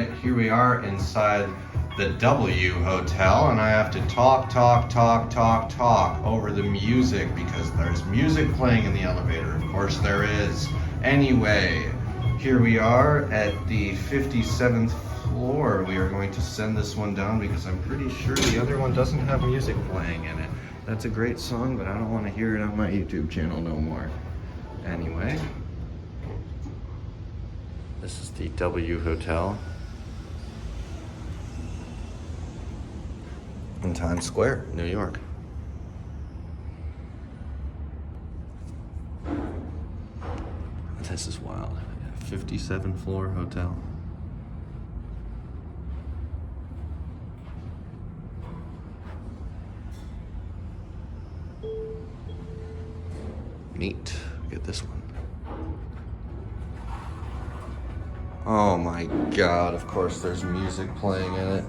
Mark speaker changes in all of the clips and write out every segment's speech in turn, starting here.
Speaker 1: right, here we are inside the W Hotel, and I have to talk over the music because there's music playing in the elevator. Of course there is. Anyway, here we are at the 57th floor. We are going to send this one down because I'm pretty sure the other one doesn't have music playing in it. That's a great song, but I don't want to hear it on my YouTube channel no more. Anyway, this is the W Hotel in Times Square, New York. This is wild. 57th floor hotel. Neat. Get this one. Oh my God, of course there's music playing in it.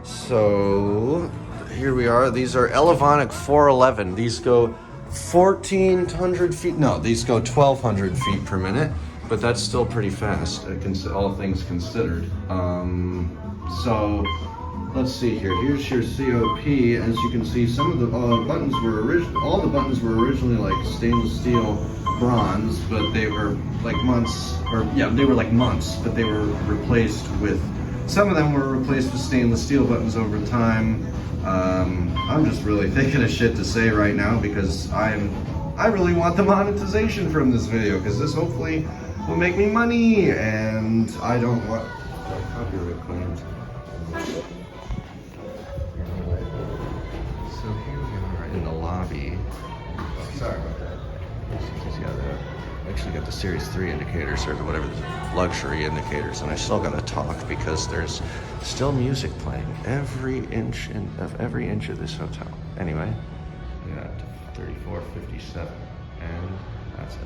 Speaker 1: So here we are. These are Elevonic 411. These go 1,400 feet. No, these go 1,200 feet per minute, but that's still pretty fast, all things considered. So let's see here. Here's your COP. As you can see, some of the buttons were all the buttons were originally like stainless steel bronze, but they were like months, but they were replaced with, some of them were replaced with stainless steel buttons over time. I'm just really thinking of shit to say right now because I really want the monetization from this video because this hopefully will make me money, and I don't want copyright claims. Anyway, so here we are in the lobby. Sorry about that. Actually got the Series 3 indicators, or whatever, the luxury indicators, and I still gotta talk because there's still music playing every inch of this hotel. Anyway, we got 3457, and that's it.